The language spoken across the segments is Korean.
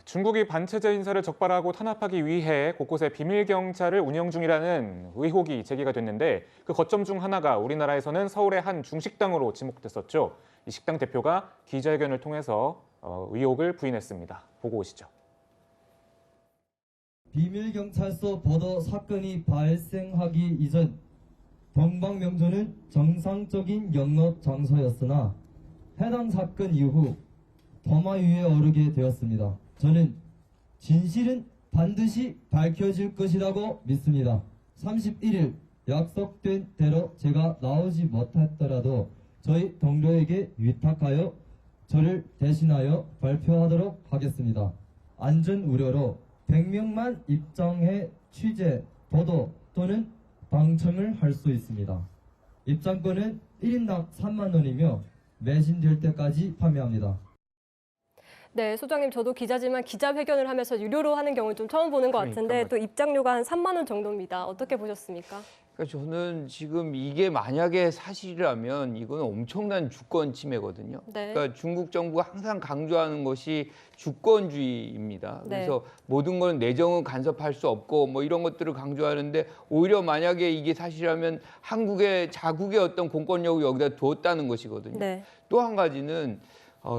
중국이 반체제 인사를 적발하고 탄압하기 위해 곳곳에 비밀 경찰을 운영 중이라는 의혹이 제기가 됐는데 그 거점 중 하나가 우리나라에서는 서울의 한 중식당으로 지목됐었죠. 이 식당 대표가 기자회견을 통해서 의혹을 부인했습니다. 보고 오시죠. 비밀경찰서 버더 사건이 발생하기 이전 동방명조는 정상적인 영업 장소였으나 해당 사건 이후 범하유에 오르게 되었습니다. 저는 진실은 반드시 밝혀질 것이라고 믿습니다. 31일 약속된 대로 제가 나오지 못했더라도 저희 동료에게 위탁하여 저를 대신하여 발표하도록 하겠습니다. 안전 우려로 100명만 입장해 취재, 보도 또는 방청을 할 수 있습니다. 입장권은 1인당 3만 원이며 매진될 때까지 판매합니다. 네, 소장님, 저도 기자지만 기자회견을 하면서 유료로 하는 경우는 좀 처음 보는 것 같은데 또 입장료가 한 3만 원 정도입니다. 어떻게 보셨습니까? 그러니까 저는 지금 이게 만약에 사실이라면 이거는 엄청난 주권 침해거든요. 네. 그러니까 중국 정부가 항상 강조하는 것이 주권주의입니다. 그래서 네. 모든 건 내정은 간섭할 수 없고 뭐 이런 것들을 강조하는데 오히려 만약에 이게 사실이라면 한국의 자국의 어떤 공권력을 여기다 두었다는 것이거든요. 네. 또 한 가지는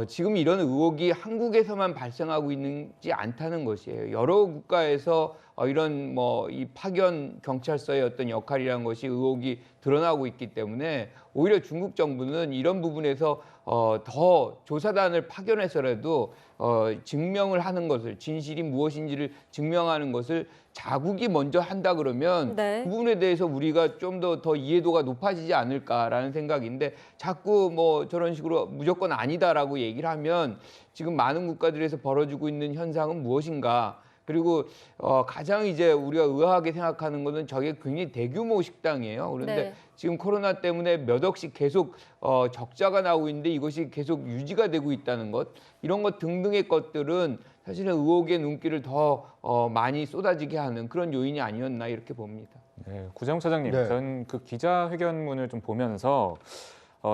지금 이런 의혹이 한국에서만 발생하고 있지 않다는 것이에요. 여러 국가에서 이런 이 파견 경찰서의 어떤 역할이라는 것이 의혹이 드러나고 있기 때문에 오히려 중국 정부는 이런 부분에서 더 조사단을 파견해서라도 증명을 하는 것을, 진실이 무엇인지를 증명하는 것을 자국이 먼저 한다 그러면 네. 그 부분에 대해서 우리가 좀 더 이해도가 높아지지 않을까라는 생각인데 자꾸 저런 식으로 무조건 아니다라고 얘기를 하면 지금 많은 국가들에서 벌어지고 있는 현상은 무엇인가? 그리고 가장 이제 우리가 의아하게 생각하는 것은 저게 굉장히 대규모 식당이에요. 그런데 네. 지금 코로나 때문에 몇 억씩 계속 적자가 나오고 있는데 이것이 계속 유지가 되고 있다는 것, 이런 것 등등의 것들은 사실은 의혹의 눈길을 더 많이 쏟아지게 하는 그런 요인이 아니었나 이렇게 봅니다. 네, 구자영 차장님, 네. 전 그 기자회견문을 좀 보면서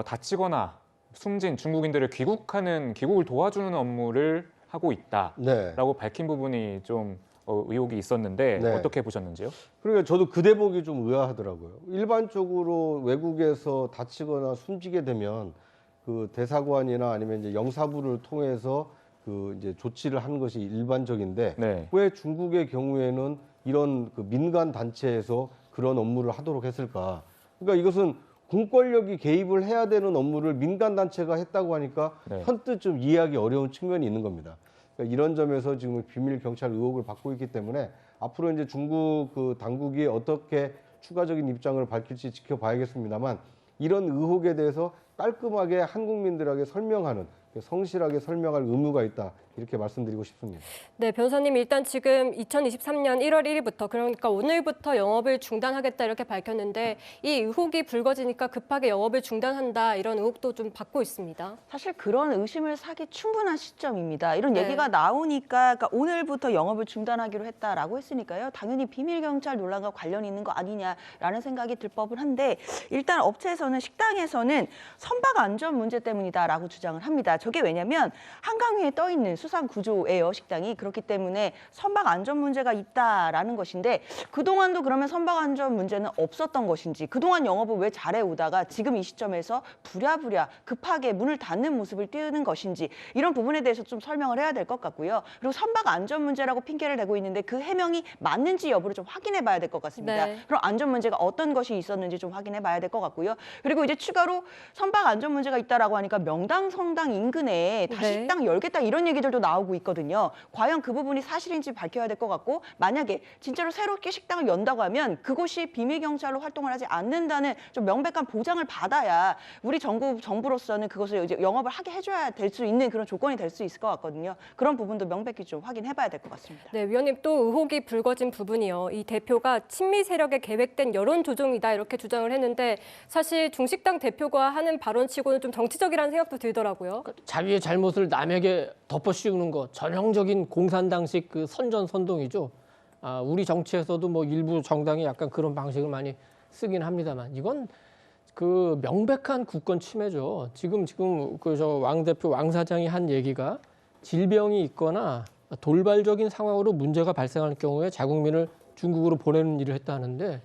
다치거나 숨진 중국인들을 귀국을 도와주는 업무를 하고 있다라고 네. 밝힌 부분이 좀 의혹이 있었는데 네. 어떻게 보셨는지요? 그러니까 저도 그 대목이 좀 의아하더라고요. 일반적으로 외국에서 다치거나 숨지게 되면 그 대사관이나 아니면 이제 영사부를 통해서 그 이제 조치를 하는 것이 일반적인데 네. 왜 중국의 경우에는 이런 그 민간 단체에서 그런 업무를 하도록 했을까? 그러니까 이것은 공권력이 개입을 해야 되는 업무를 민간 단체가 했다고 하니까 네. 선뜻 좀 이해하기 어려운 측면이 있는 겁니다. 그러니까 이런 점에서 지금 비밀 경찰 의혹을 받고 있기 때문에 앞으로 이제 중국 그 당국이 어떻게 추가적인 입장을 밝힐지 지켜봐야겠습니다만 이런 의혹에 대해서 깔끔하게 한국민들에게 설명하는, 성실하게 설명할 의무가 있다, 이렇게 말씀드리고 싶습니다. 네, 변호사님, 일단 지금 2023년 1월 1일부터 그러니까 오늘부터 영업을 중단하겠다 이렇게 밝혔는데 이 의혹이 불거지니까 급하게 영업을 중단한다 이런 의혹도 좀 받고 있습니다. 사실 그런 의심을 사기 충분한 시점입니다. 이런 네. 얘기가 나오니까 그러니까 오늘부터 영업을 중단하기로 했다라고 했으니까요. 당연히 비밀경찰 논란과 관련이 있는 거 아니냐라는 생각이 들 법은 한데 일단 업체에서는 식당에서는 선박 안전 문제 때문이다라고 주장을 합니다. 저게 왜냐면 한강 위에 떠 있는 수상 구조예요, 식당이. 그렇기 때문에 선박 안전 문제가 있다라는 것인데 그동안도 그러면 선박 안전 문제는 없었던 것인지 그동안 영업을 왜 잘해오다가 지금 이 시점에서 부랴부랴 급하게 문을 닫는 모습을 띄우는 것인지 이런 부분에 대해서 좀 설명을 해야 될 것 같고요. 그리고 선박 안전 문제라고 핑계를 대고 있는데 그 해명이 맞는지 여부를 좀 확인해 봐야 될 것 같습니다. 네. 그럼 안전 문제가 어떤 것이 있었는지 좀 확인해 봐야 될 것 같고요. 그리고 이제 추가로 선박 안전 문제가 있다라고 하니까 명당 성당 인근에 다시 네. 식당 열겠다 이런 얘기들도 나오고 있거든요. 과연 그 부분이 사실인지 밝혀야 될 것 같고 만약에 진짜로 새롭게 식당을 연다고 하면 그곳이 비밀경찰로 활동을 하지 않는다는 좀 명백한 보장을 받아야 우리 정부로서는 그것을 이제 영업을 하게 해줘야 될 수 있는 그런 조건이 될 수 있을 것 같거든요. 그런 부분도 명백히 좀 확인해봐야 될 것 같습니다. 네, 위원님, 또 의혹이 불거진 부분이요. 이 대표가 친미 세력에 계획된 여론 조종이다 이렇게 주장을 했는데 사실 중식당 대표가 하는 발언치고는 좀 정치적이라는 생각도 들더라고요. 자기의 잘못을 남에게 덮어씌우는 거 전형적인 공산당식 그 선전선동이죠. 우리 정치에서도 일부 정당이 약간 그런 방식을 많이 쓰긴 합니다만 이건 그 명백한 국권 침해죠. 지금 그 왕 대표 왕 사장이 한 얘기가 질병이 있거나 돌발적인 상황으로 문제가 발생할 경우에 자국민을 중국으로 보내는 일을 했다 하는데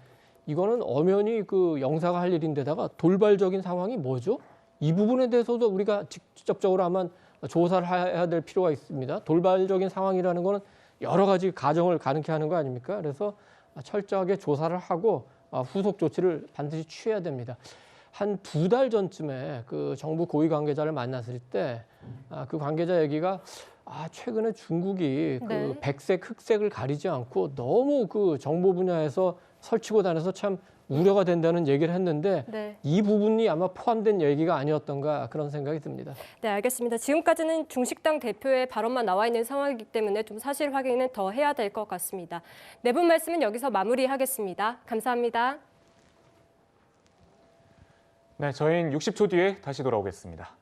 이거는 엄연히 그 영사가 할 일인데다가 돌발적인 상황이 뭐죠? 이 부분에 대해서도 우리가 직접적으로 아마 조사를 해야 될 필요가 있습니다. 돌발적인 상황이라는 거는 여러 가지 가정을 가능케 하는 거 아닙니까? 그래서 철저하게 조사를 하고 후속 조치를 반드시 취해야 됩니다. 한 2달 전쯤에 그 정부 고위 관계자를 만났을 때 그 관계자 얘기가 최근에 중국이 그 네. 백색, 흑색을 가리지 않고 너무 그 정보 분야에서 설치고 다녀서 참 우려가 된다는 얘기를 했는데 네. 이 부분이 아마 포함된 얘기가 아니었던가 그런 생각이 듭니다. 네, 알겠습니다. 지금까지는 중식당 대표의 발언만 나와 있는 상황이기 때문에 좀 사실 확인은 더 해야 될 것 같습니다. 네 분 말씀은 여기서 마무리하겠습니다. 감사합니다. 네, 저희는 60초 뒤에 다시 돌아오겠습니다.